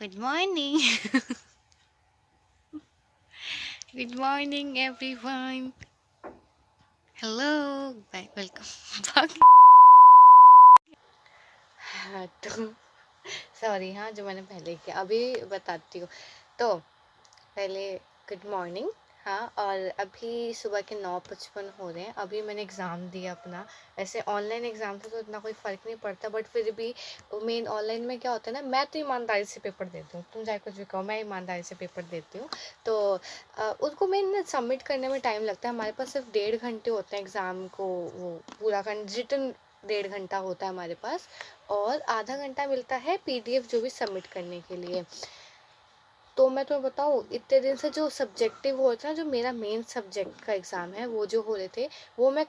Good morning. Good morning, everyone. Hello. Welcome back. हाँ तो sorry, हाँ जो मैंने पहले किया अभी बताती हूँ। तो पहले गुड मॉर्निंग। हाँ, और अभी सुबह के 9:55 हो रहे हैं। अभी मैंने एग्ज़ाम दिया अपना। वैसे ऑनलाइन एग्ज़ाम था तो इतना कोई फ़र्क नहीं पड़ता, बट फिर भी मेन ऑनलाइन में क्या होता है ना, मैं तो ईमानदारी से पेपर देती हूँ। तुम चाहे कुछ भी कहो, मैं ईमानदारी से पेपर देती हूँ। तो उसको मेन ना सबमिट करने में टाइम लगता है। हमारे पास सिर्फ 1.5 घंटे होते हैं एग्ज़ाम को वो पूरा कर, रिटन 1.5 घंटा होता है हमारे पास, और आधा घंटा मिलता है पीडीएफ जो भी सबमिट करने के लिए। तो मैं तुम्हें बताऊँ, इतने दिन से जो सब्जेक्टिव होता है, जो मेरा मेन सब्जेक्ट का एग्ज़ाम है वो जो हो रहे थे, वो मैं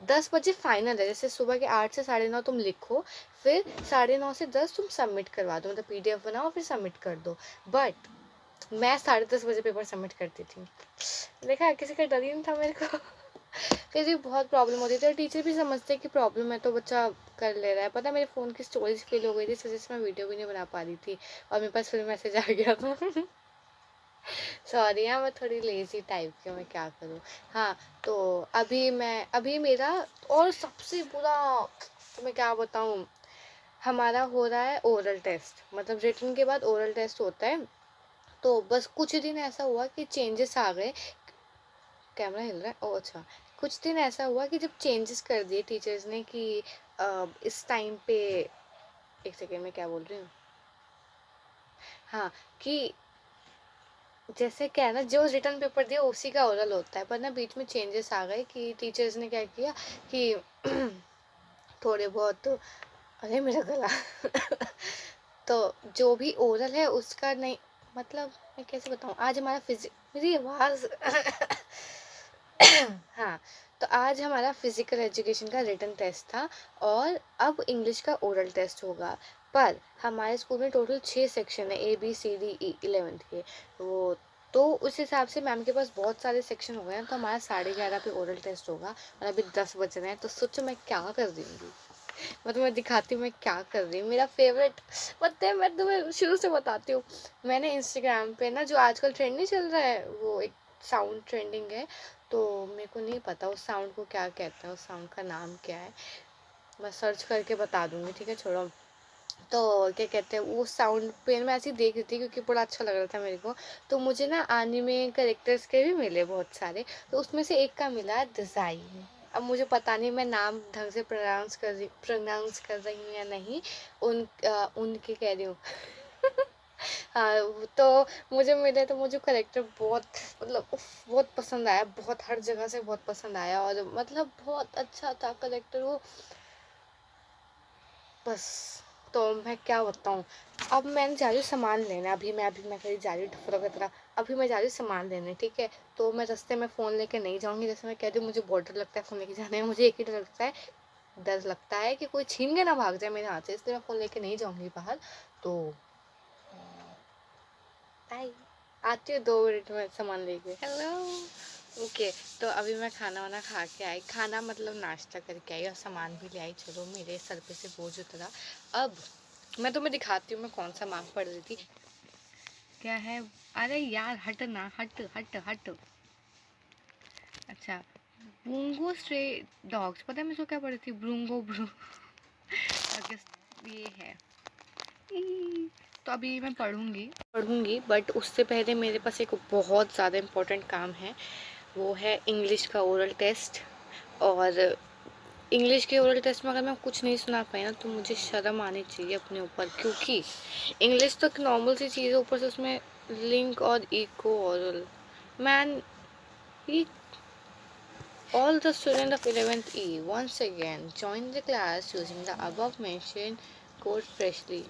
10 बजे फाइनल है। जैसे सुबह के 8 से 9:30 तुम लिखो, फिर 9:30 से 10 तुम सबमिट करवा दो, मतलब पीडीएफ बनाओ फिर सबमिट कर दो। बट मैं 10:30 बजे पेपर सबमिट करती थी। देखा, किसी का डर ही नहीं था मेरे को। फिर भी बहुत प्रॉब्लम होती थी, और टीचर भी समझते कि प्रॉब्लम है तो बच्चा कर ले रहा है। पता है, मेरे फ़ोन की स्टोरेज फील हो गई थी, इस वजह से मैं वीडियो भी नहीं बना पा रही थी, और मेरे पास फिर मैसेज आ गया था। सॉरी, हाँ मैं थोड़ी लेज़ी टाइप की हूँ, मैं क्या करूँ। हाँ, तो अभी मेरा, और सबसे बुरा तो मैं क्या बताऊँ, हमारा हो रहा है ओरल टेस्ट, मतलब रिटन के बाद ओरल टेस्ट होता है। तो बस कुछ दिन ऐसा हुआ कि चेंजेस आ गए। कैमरा हिल रहा है, ओह अच्छा। कुछ दिन ऐसा हुआ कि जब चेंजेस कर दिए टीचर्स ने कि इस टाइम पे, एक सेकेंड में क्या बोल रही हूँ, हाँ, कि जैसे क्या है ना, जो रिटर्न पेपर दिया उसी का ओरल होता है, पर ना बीच में चेंजेस आ गए कि टीचर्स ने क्या किया कि थोड़े बहुत अरे मेरा गला। तो जो भी ओरल है उसका नहीं, मतलब मैं कैसे बताऊँ, आज हमारा मेरी आवाज़। हाँ, तो आज हमारा फिजिकल एजुकेशन का रिटन टेस्ट था, और अब इंग्लिश का ओरल टेस्ट होगा। पर हमारे स्कूल में टोटल 6 सेक्शन है, ABCDE 11th के। वो तो उस हिसाब से मैम के पास बहुत सारे सेक्शन हो गए हैं, तो हमारा 11:30 पे ओरल टेस्ट होगा, और अभी 10 बज रहे हैं। तो सोचो मैं क्या कर रही हूँ, मैं तुम्हें दिखाती हूँ मैं क्या कर रही हूँ। मेरा फेवरेट, पता है, मैं तुम्हें शुरू से बताती हूँ। मैंने इंस्टाग्राम पे ना, जो आजकल ट्रेंड नहीं चल रहा है, वो एक साउंड ट्रेंडिंग है, तो मेरे को नहीं पता उस साउंड को क्या कहते हैं, उस साउंड का नाम क्या है। मैं सर्च करके बता दूंगी, ठीक है, छोड़ो। तो क्या कहते हैं, वो साउंड पे मैं ऐसे ही देख रही थी क्योंकि बड़ा अच्छा लग रहा था मेरे को। तो मुझे ना एनीमे कैरेक्टर्स के भी मिले बहुत सारे, तो उसमें से एक का मिला दज़ाई। अब मुझे पता नहीं मैं नाम ढंग से प्रोनाउंस कर रही हूँ या नहीं। उनके कह रही हूँ। हाँ, तो मुझे मिले, तो मुझे करेक्टर बहुत, मतलब बहुत पसंद आया, बहुत हर जगह से बहुत पसंद आया, और मतलब बहुत अच्छा था करेक्टर वो। बस, तो मैं क्या बताऊँ। अब मैं जा रही हूँ सामान लेने, अभी मैं कहीं जा रही हूँ टफरा की तरह। अभी मैं जा रही हूँ सामान लेने, ठीक है। तो मैं रास्ते में फ़ोन लेके नहीं जाऊँगी, जैसे मैं कह रही हूँ, मुझे बहुत डर लगता है फ़ोन लेके जाने में। मुझे एक ही डर लगता है कि कोई छीन के ना भाग जाए मेरे हाथ से, इसलिए मैं फ़ोन लेके नहीं जाऊँगी बाहर। तो बाय, आती हूँ 2 मिनट में सामान लेके। हेलो। ओके, तो अभी मैं खाना वाना खा के आई, खाना मतलब नाश्ता करके आई, और सामान भी ले आई। चलो, मेरे सर पे से बोझ उतरा। अब मैं तुम्हें दिखाती हूँ मैं कौन सा मांग पढ़ रही थी। क्या है, अरे यार हट ना, हट हट हट। अच्छा, ब्रूंगो स्ट्रे डॉग्स, पता है मैं जो क्या पढ़ी थी, ब्रूंगो ब्रू। ये है। ई, तो अभी मैं पढ़ूंगी, बट उससे पहले मेरे पास एक बहुत ज़्यादा इम्पोर्टेंट काम है। वो है इंग्लिश का ओरल टेस्ट। और इंग्लिश के ओरल टेस्ट में अगर मैं कुछ नहीं सुना पाई ना, तो मुझे शर्म आनी चाहिए अपने ऊपर, क्योंकि इंग्लिश तो एक नॉर्मल सी चीज़ है, ऊपर से उसमें लिंक और इको ओरल। मैन, ये all the students of 11th E once again join the class using the above mentioned code freshly.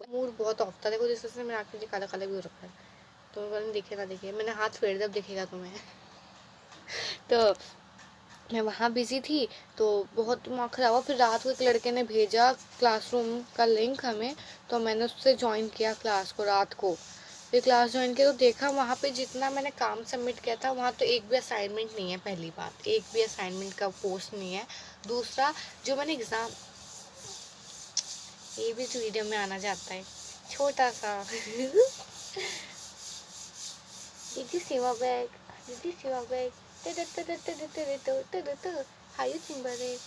Mood बहुत ऑफ था, देखो जिस वजह से मेरा आँखें काला काला भी हो रखा है। तुम्हें पता नहीं दिखे ना दिखे, मैंने हाथ फेर दिया, अब दिखेगा तुम्हें। तो मैं वहाँ बिज़ी थी तो बहुत दिमाग ख़राब हुआ। फिर रात को एक लड़के ने भेजा क्लासरूम का लिंक हमें, तो मैंने उससे ज्वाइन किया क्लास को रात को। फिर क्लास ज्वाइन किया तो देखा वहाँ पे जितना मैंने काम सबमिट किया था वहाँ तो एक भी असाइनमेंट नहीं है। पहली बात, एक भी असाइनमेंट का पोस्ट नहीं है। दूसरा, जो मैंने एग्ज़ाम, ये भी तो वीडियो में आना चाहता है छोटा सा। Did you see my bag? Did you see my bag? How you think about it?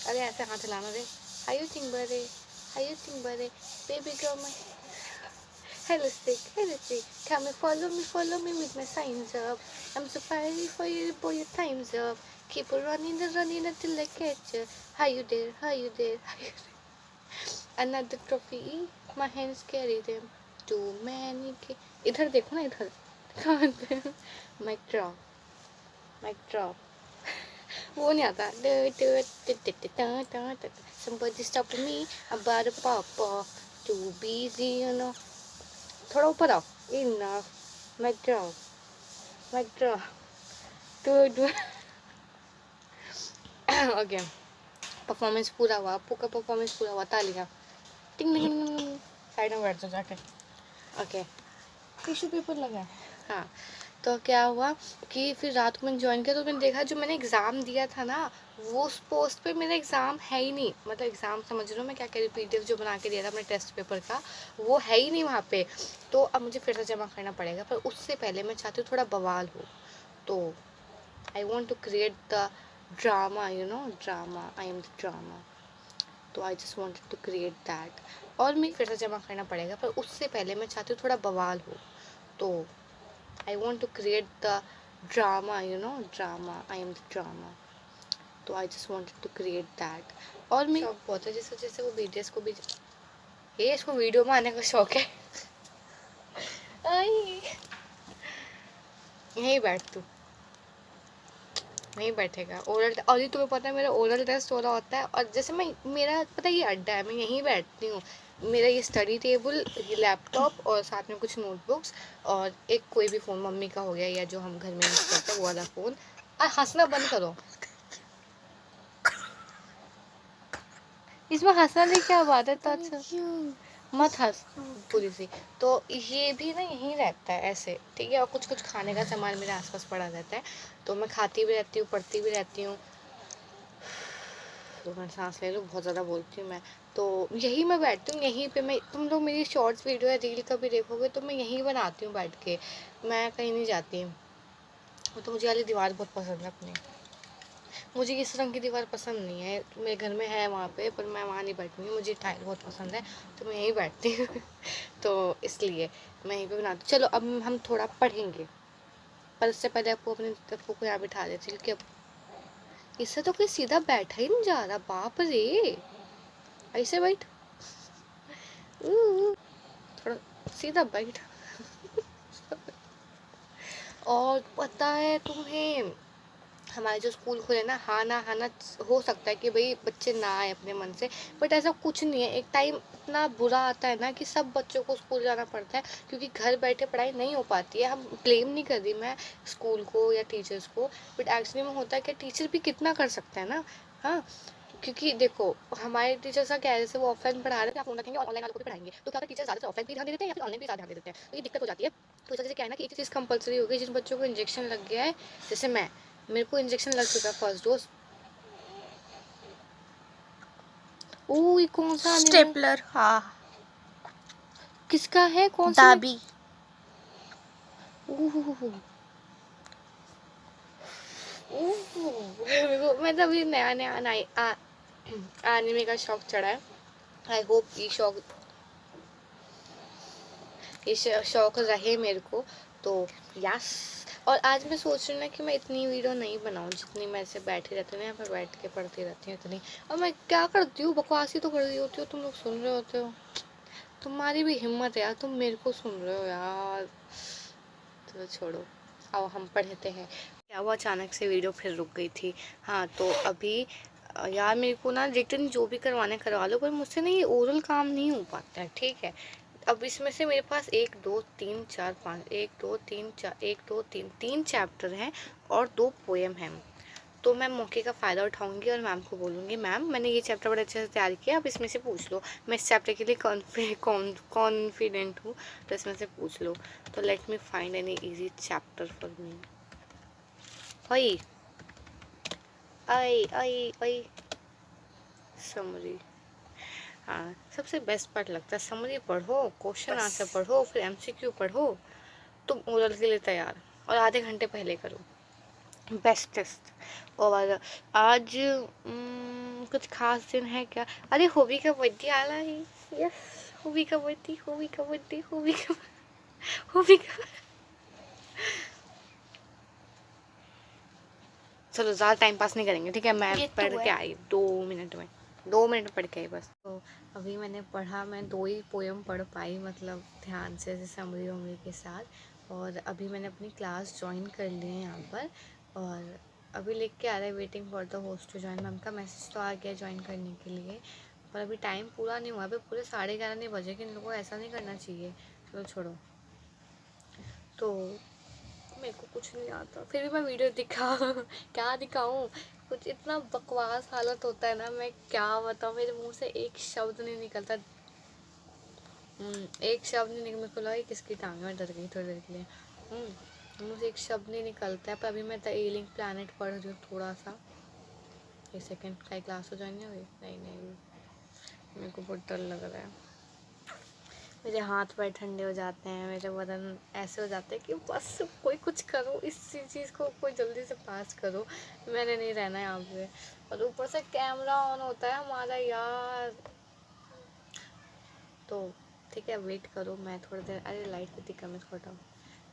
अरे ऐसे हाथ हिलाना रे। How you think about it? How you think about it? Baby girl, my hello stick. Come and follow me with my signs up. I'm so fiery for you, boy, your time's up. Keep on running until I catch you. How you dare? How you dare? How you dare? Another trophy, my hands carry them. Too many. इधर देखो ना इधर। Mic drop, mic drop. वो नहीं आता। Somebody stop me, I'm about to pop off. Too busy, you know. थोड़ा ऊपर आओ। Enough. Mic drop, mic drop. Two okay, performance पूरा हुआ। अप्पू का परफॉर्मेंस पूरा हुआ। तालियां। टिंग टिंग। साइड में बैठ जाओ जाके। ओके, टिश्यू पेपर लगा है। हाँ, तो क्या हुआ कि फिर रात को मैंने ज्वाइन किया तो मैंने देखा जो मैंने एग्ज़ाम दिया था ना, वो उस पोस्ट पे मेरा एग्ज़ाम है ही नहीं। मतलब एग्ज़ाम समझ रहे हो मैं क्या कह रही हूँ, PDF जो बना के दिया था अपने टेस्ट पेपर का, वो है ही नहीं वहाँ पे। तो अब मुझे फिर से जमा करना पड़ेगा, पर उससे पहले मैं चाहती हूँ थोड़ा बवाल हो। तो I want to create the drama, you know, drama, I am the drama. तो I just wanted to create that. और मैं फिर से जमा करना पड़ेगा, पर उससे पहले मैं चाहती हूँ थोड़ा बवाल हो। तो I want to create the drama, you know, drama. I am the drama. तो I just wanted to create that. और मैं शौक बहुत है, जैसे जैसे वो BTS को भी, ये इसको वीडियो में आने का शौक है। आई, यहीं बैठ तू, नहीं बैठेगा। ओरल, और ये तुम्हें पता है मेरा ओरल टेस्ट हो रहा होता है, और जैसे मैं, मेरा पता है ये अड्डा है, मैं यहीं बैठती हूँ। मेरा ये स्टडी टेबल, ये लैपटॉप और साथ में कुछ नोटबुक्स और एक कोई भी फ़ोन मम्मी का हो गया या जो हम घर में यूज़ करते हैं वो वाला फ़ोन। हंसना बंद करो, इसमें हंसना नहीं, क्या बात है? तो अच्छा मत हंस पूरी सी। तो ये भी ना यहीं रहता है ऐसे, ठीक है। और कुछ कुछ खाने का सामान मेरे आसपास पड़ा रहता है, तो मैं खाती भी रहती हूँ, पढ़ती भी रहती हूँ। तो मैं सांस ले लूँ, बहुत ज़्यादा बोलती हूँ मैं। तो यही मैं बैठती हूँ, यहीं पे मैं, तुम लोग मेरी शॉर्ट्स वीडियो या रील कभी देखोगे तो मैं यहीं बनाती हूँ बैठ के, मैं कहीं नहीं जाती। तो मुझे वाली दीवार बहुत पसंद है अपनी। मुझे इस रंग की दीवार पसंद नहीं है, मेरे घर में है वहाँ पे, पर मैं वहाँ नहीं बैठूँगी। मुझे टाइल बहुत पसंद है, तो मैं यहीं बैठती हूँ। तो इसलिए मैं यहीं पे बनाती हूँ। चलो अब हम थोड़ा पढ़ेंगे, पर उससे पहले आपको को यहाँ बिठा देती हूँ, क्योंकि अब इससे तो कोई सीधा बैठा ही नहीं जा रहा। बाप रे, ऐसे बैठ, थोड़ा सीधा बैठ। और पता है तुम्हें, हमारे जो स्कूल खुले ना, हाँ ना हो सकता है कि भाई बच्चे ना आए अपने मन से, बट ऐसा कुछ नहीं है। एक टाइम इतना बुरा आता है ना कि सब बच्चों को स्कूल जाना पड़ता है, क्योंकि घर बैठे पढ़ाई नहीं हो पाती है। हम ब्लेम नहीं कर रही मैं स्कूल को या टीचर्स को, बट एक्चुअली में होता है कि टीचर भी कितना कर सकते हैं ना। हाँ, क्योंकि देखो हमारे टीचर्स का क्या है, जैसे वो ऑफलाइन पढ़ा रहे थे, आप फोन रखेंगे और ऑनलाइन वालों को भी पढ़ाएंगे, तो क्या होता है टीचर ज़्यादा ऑफलाइन भी ध्यान दे देते हैं या फिर ऑनलाइन भी ज़्यादा ध्यान दे देते हैं, तो ये दिक्कत हो जाती है। तो इस वजह से क्या है ना कि एक चीज़ कंपलसरी हो गई, जिन बच्चों को इंजेक्शन लग गया है, जैसे मेरे को इंजेक्शन लग चुका है फर्स्ट डोज। ओ, ये कौन सा स्टेपलर? हाँ, किसका है, कौन सा? दाबी। मैं तो अभी नया नया एनिमे का शौक चढ़ा है। आई होप ये शौक रहे मेरे को। तो यस, और आज मैं सोच रही हूँ ना कि मैं इतनी वीडियो नहीं बनाऊँ जितनी मैं ऐसे बैठी रहती हूँ ना, यहाँ पर बैठ के पढ़ती रहती हूँ इतनी। और मैं क्या करती हूँ, बकवास ही तो कर रही होती हो, तुम लोग सुन रहे होते हो। तुम्हारी भी हिम्मत है यार, तुम मेरे को सुन रहे हो यार। तो छोड़ो, आओ हम पढ़ते हैं। क्या वो अचानक से वीडियो फिर रुक गई थी। हाँ, तो अभी यार मेरे को ना रिटर्न जो भी करवाने करवा लो, पर मुझसे ना ये ओरल काम नहीं हो पाता है, ठीक है। अब इसमें से मेरे पास 1 2 3 4 5, 1 2 3 4, 1 2 3 3 चैप्टर हैं और 2 पोएम हैं। तो मैं मौके का फ़ायदा उठाऊंगी और मैम को बोलूँगी, मैम मैंने ये चैप्टर बड़ा अच्छे से तैयार किया, आप इसमें से पूछ लो, मैं इस चैप्टर के लिए कॉन्फिडेंट हूँ, तो इसमें से पूछ लो। तो let me find any easy chapter for me. ओई ओई ओई ओई समरी। हाँ, सबसे बेस्ट पार्ट लगता है समरी पढ़ो, क्वेश्चन आंसर पढ़ो, फिर एमसीक्यू पढ़ो, तुम ओरल के लिए तैयार, और आधे घंटे पहले करो, बेस्टेस्ट। और आज कुछ खास दिन है क्या? अरे होबी का बर्थडे आ रहा है। यस, होबी का बर्थडे, होबी का बर्थडे, होबी का चलो ज़्यादा टाइम पास नहीं करेंगे, ठीक है? मैं पढ़ के आई 2 मिनट में, 2 मिनट पढ़ के आई बस। तो अभी मैंने पढ़ा, मैं 2 ही पोएम पढ़ पाई, मतलब ध्यान से, जैसे समरी वमरी के साथ। और अभी मैंने अपनी क्लास ज्वाइन कर ली है यहाँ पर, और अभी लिख के आ रहा है waiting for the host to join. Ma'am का मैसेज तो आ गया ज्वाइन करने के लिए, पर अभी टाइम पूरा नहीं हुआ, अभी पूरे 11:30 नहीं बजे, कि इन लोगों को ऐसा नहीं करना चाहिए। चलो छोड़ो। तो मेरे को कुछ नहीं आता, फिर भी मैं वीडियो क्या दिखाऊं? कुछ इतना बकवास हालत होता है ना, मैं क्या बताऊं, मेरे मुंह से एक शब्द नहीं निकलता। एक शब्द नहीं निकल, मेरे को लगा किसकी टांग में डर गई थोड़ी देर के लिए। मुंह से एक शब्द नहीं निकलता है। पर अभी मैं द एलिंग प्लैनेट पढ़ रही हूँ थोड़ा सा। एक सेकेंड, कई क्लास हो ज्वाइन नहीं हुई? नहीं, मेरे को बहुत डर लग रहा है, मेरे हाथ पैर ठंडे हो जाते हैं, मेरे बदन ऐसे हो जाते हैं कि बस कोई कुछ करो, इस चीज़ को कोई जल्दी से पास करो, मैंने नहीं रहना यहाँ पे। और ऊपर से कैमरा ऑन होता है हमारा यार। तो ठीक है, वेट करो, मैं थोड़ी देर, अरे लाइट कितनी कम है, थोड़ा,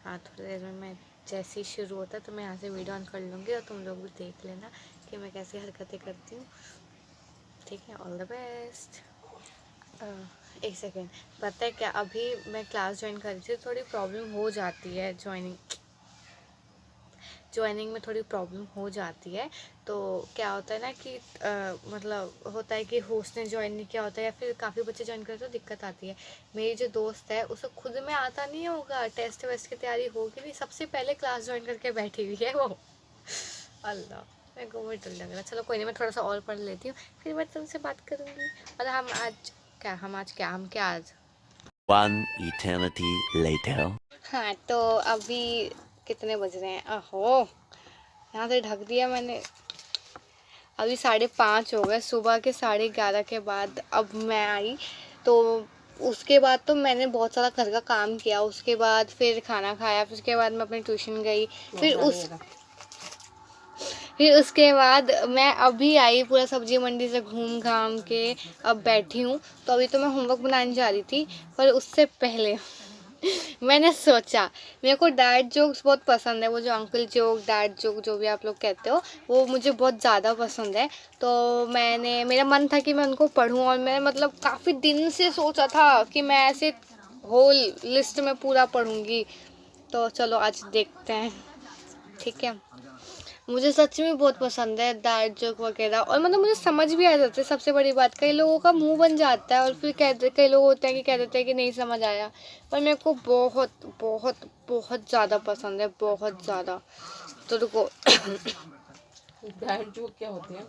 हाँ थोड़ी देर में मैं जैसे ही शुरू होता है तो मैं यहाँ से वीडियो ऑन कर लूँगी, और तुम लोग भी देख लेना कि मैं कैसी हरकतें करती हूँ, ठीक है? All the best. एक सेकेंड, पता है क्या, अभी मैं क्लास ज्वाइन कर रही थी, थोड़ी प्रॉब्लम हो जाती है ज्वाइनिंग में थोड़ी प्रॉब्लम हो जाती है। तो क्या होता है ना कि मतलब होता है कि होस्ट ने ज्वाइन नहीं किया होता है, या फिर काफ़ी बच्चे ज्वाइन करते तो दिक्कत आती है। मेरी जो दोस्त है उसे खुद में आता नहीं होगा, टेस्ट वेस्ट की तैयारी होगी नहीं, सबसे पहले क्लास ज्वाइन करके बैठी हुई है वो। अल्लाह, मेरे को बहुत डर लग रहा है। चलो कोई नहीं, मैं थोड़ा सा और पढ़ लेती हूँ, फिर मैं तुमसे बात करूँगी। और हम क्या आज One eternity later. हाँ, तो अभी कितने बज रहे हैं? अहो, यहाँ से ढक दिया मैंने। अभी 5:30 हो गए, सुबह के 11:30 के बाद अब मैं आई। तो उसके बाद तो मैंने बहुत सारा घर का काम किया, उसके बाद फिर खाना खाया, फिर उसके बाद मैं अपने ट्यूशन गई, फिर उसके बाद मैं अभी आई पूरा सब्जी मंडी से घूम घाम के, अब बैठी हूँ। तो अभी तो मैं होमवर्क बनाने जा रही थी, पर उससे पहले मैंने सोचा, मेरे को डैड जोक्स बहुत पसंद है, वो जो अंकल जोक, डैड जोक, जो भी आप लोग कहते हो, वो मुझे बहुत ज़्यादा पसंद है। तो मेरा मन था कि मैं उनको पढूं, और मैं मतलब काफ़ी दिन से सोचा था कि मैं ऐसे होल लिस्ट में पूरा पढ़ूंगी। तो चलो आज देखते हैं, ठीक है? मुझे सच में बहुत पसंद है डैड जोक वगैरह, और मतलब मुझे समझ भी आ जाते हैं। सबसे बड़ी बात, कई लोगों का मुंह बन जाता है और फिर कहते, कई लोग होते हैं कि कह देते हैं कि नहीं समझ आया, पर मेरे को बहुत बहुत बहुत ज़्यादा पसंद है, बहुत ज़्यादा। तो रुको डैड जोक क्या होते हैं?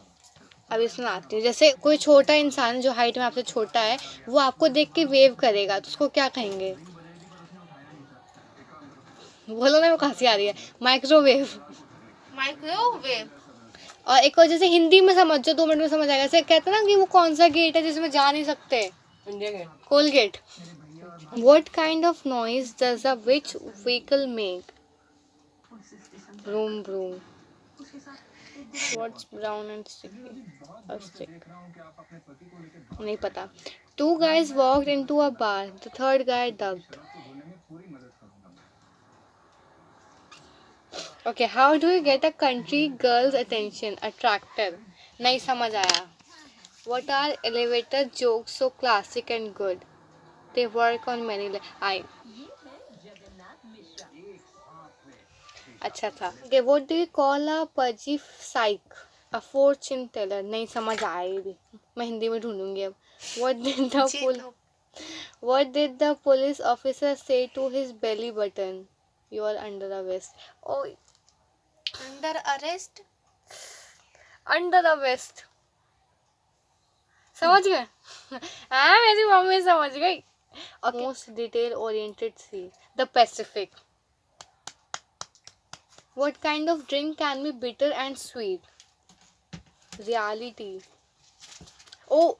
अभी सुनाती हूँ। जैसे कोई छोटा इंसान जो हाइट में आपसे छोटा है, वो आपको देख के वेव करेगा, तो उसको क्या कहेंगे? बोलो ना, वो हंसी आ रही है। माइक्रोवेव। माइक्रोवेव। और एक और, जैसे हिंदी में समझ जो 2 मिनट में समझ आएगा, जैसे कहते हैं ना कि वो कौन सा गेट है जिसमें जा नहीं सकते? India Gate. Colgate. What kind of noise does a which vehicle make? Vroom vroom. What's brown and sticky? A stick. नहीं पता. Two guys walked into a bar. The third guy ducked. Okay, how do you get a country girl's attention? A tractor. नहीं समझ आया. What are elevator jokes so classic and good? They work on many अच्छा था. Okay, what do you call a pudgy psych? A fortune teller. नहीं समझ आया ये भी, मैं हिंदी में ढूंढूंगी अब. What did the police officer say to his belly button? You are under arrest. Oh, under arrest? Under the west. समझ गए? हाँ मेरी मम्मी समझ गई। Most detail oriented sea, the Pacific. What kind of drink can be bitter and sweet? Reality. Oh,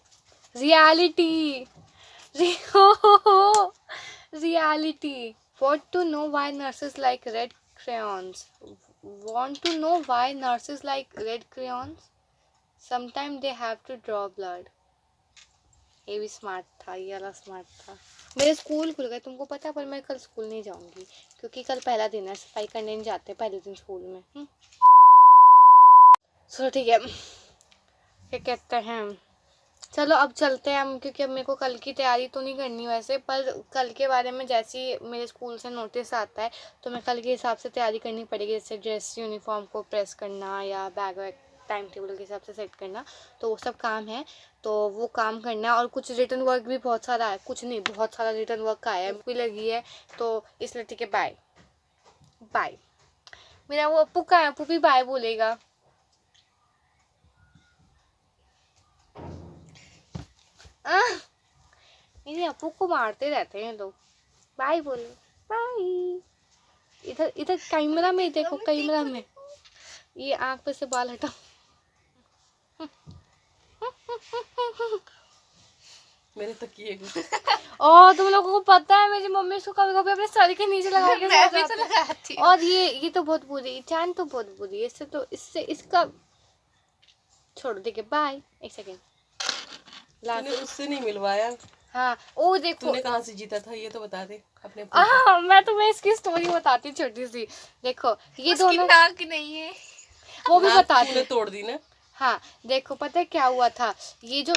reality. Reality. Want to know why nurses like red crayons? Want to know why nurses like red crayons? Sometimes they have to draw blood. ये भी smart था, ये वाला smart था। मेरे school खुल गए तुमको पता है, पर मैं कल स्कूल नहीं जाऊंगी क्योंकि कल पहला दिन है, सफाई करने नहीं जाते पहले दिन स्कूल में। चलो ठीक है, क्या कहते हैं, चलो अब चलते हैं हम, क्योंकि अब मेरे को कल की तैयारी तो नहीं करनी वैसे, पर कल के बारे में जैसे ही मेरे स्कूल से नोटिस आता है तो मैं कल के हिसाब से तैयारी करनी पड़ेगी, जैसे ड्रेस यूनिफॉर्म को प्रेस करना या बैग वैग टाइम टेबल के हिसाब से सेट करना, तो वो सब काम है, तो वो काम करना। और कुछ रिटर्न वर्क भी बहुत सारा है, कुछ नहीं बहुत सारा रिटर्न वर्क का है, भी लगी है, तो इसलिए ठीक है, बाय बाय। मेरा वो अप्पू का है, अप्पू भी बाय बोलेगा। मेरे अप्पू को मारते रहते हैं लोग। बाय बोलो, बाय। इधर इधर कैमरा में देखो, कैमरा में, ये आँख पे से बाल हटाओ। मेरे तकिए को और तुम लोगों को पता है मेरी मम्मी इसको कभी कभी अपने सर के नीचे लगा के सो जाती है। और ये तो बहुत बुरी, चैन तो बहुत बुरी है, इससे तो इससे इसका छोड़ दे के बाय। एक सेकेंड, तूने उससे नहीं मिलवाया? हाँ ओ देखो, तूने कहाँ से जीता था ये तो बता दे अपने। मैं तुम्हें इसकी स्टोरी बताती हूँ छोटी सी। देखो ये दोनों नाक नहीं है, वो भी बताती हूँ। तोड़ दी ना। हाँ देखो पता है क्या हुआ था, ये जो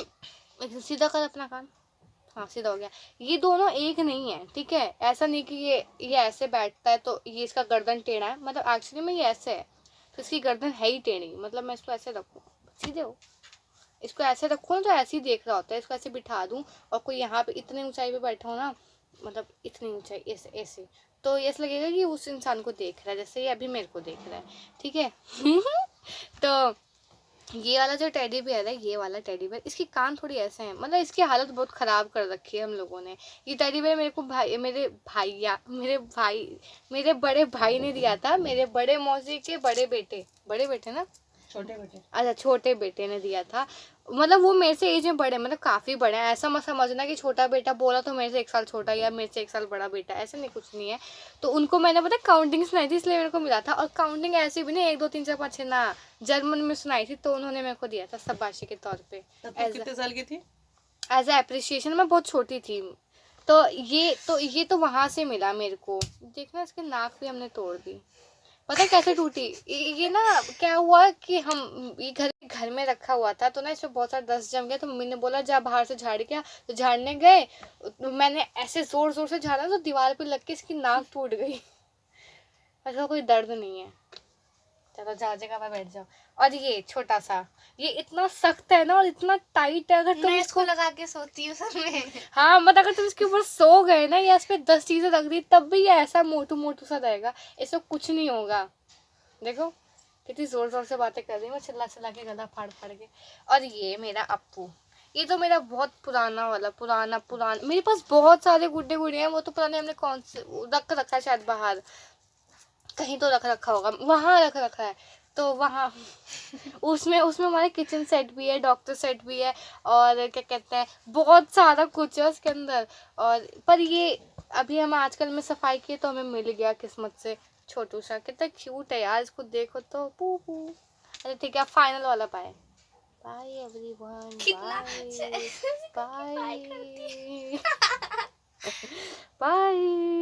सीधा कर अपना कान, हाँ सीधा हो गया। ये दोनों एक नहीं है, ठीक है, ऐसा नहीं कि ये ऐसे बैठता है तो ये इसका गर्दन टेढ़ा है, मतलब एक्चुअली में ये ऐसे है तो इसकी गर्दन है ही टेढ़ी, मतलब मैं इसको ऐसे रखूँ, सीधे हो, इसको ऐसे रखूँ तो ऐसे ही देख रहा होता है, इसको ऐसे बिठा दूँ और कोई यहाँ पे इतनी ऊंचाई पे बैठा हो ना, मतलब इतनी ऊंचाई ऐसे ऐसे, तो ऐसा लगेगा कि उस इंसान को देख रहा है जैसे ये अभी मेरे को देख रहा है, ठीक है। तो ये वाला जो टेडी बियर है, ये वाला टेडी बियर, इसके कान थोड़ी ऐसे हैं, मतलब इसकी हालत बहुत ख़राब कर रखी है हम लोगों ने। ये टेडी बियर मेरे को मेरे बड़े भाई ने दिया था, मेरे बड़े मौसी के बड़े बेटे ना, छोटे बेटे, अच्छा छोटे बेटे ने दिया था, मतलब वो मेरे से एज में बड़े, मतलब काफ़ी बड़े हैं, ऐसा मत समझना कि छोटा बेटा बोला तो मेरे से 1 साल छोटा या मेरे से 1 साल बड़ा बेटा, ऐसे नहीं, कुछ नहीं है। तो उनको मैंने पता काउंटिंग सुनाई थी इसलिए मेरे को मिला था, और काउंटिंग ऐसी भी नहीं 1 2 3 4 5 6 ना, जर्मन में सुनाई थी तो उन्होंने मेरे को दिया था शाबाशी के तौर पे। कितने साल की थी? एज ए अप्रिसिएशन, मैं बहुत छोटी थी। तो ये तो वहाँ से मिला मेरे को। देखना इसकी नाक भी हमने तोड़ दी, पता है कैसे टूटी? ये ना क्या हुआ कि हम ये घर में रखा हुआ था, तो ना इसमें बहुत सारा डस्ट जम गया, तो मम्मी ने बोला जा बाहर से झाड़ के आ, तो झाड़ने गए, तो मैंने ऐसे जोर जोर से झाड़ा तो दीवार पे लग के इसकी नाक टूट गई। ऐसा कोई दर्द नहीं है, चलो जाओ जगह पे बैठ जाओ। और ये छोटा सा, ये इतना सख्त है ना और इतना टाइट है, अगर तुम इसको लगा के सोती हूँ सर में। हाँ मतलब अगर तुम इसके ऊपर सो गए ना या इस पे 10 चीजें रख दी तब भी ये ऐसा मोटू मोटू सा रहेगा, इसको कुछ नहीं होगा। देखो कितनी जोर जोर से बातें कर रही हूँ, चिल्ला चिल्ला के गला फाड़ फाड़ के। और ये मेरा अप्पू, ये तो मेरा बहुत पुराना वाला, पुराना मेरे पास बहुत सारे गुड्डे गुड़िया हैं, वो तो पता नहीं हमने कौन से रखा है, शायद बाहर कहीं तो रखा होगा, वहाँ रखा है, तो वहाँ उसमें हमारे किचन सेट भी है, डॉक्टर सेट भी है, और क्या कहते हैं बहुत सारा कुछ है उसके अंदर। और पर ये अभी हम आजकल में सफाई किए तो हमें मिल गया किस्मत से, छोटू सा, कितना क्यूट है यार, इसको देखो तो पू पू। अरे ठीक है, फाइनल वाला bye bye everyone, bye bye bye.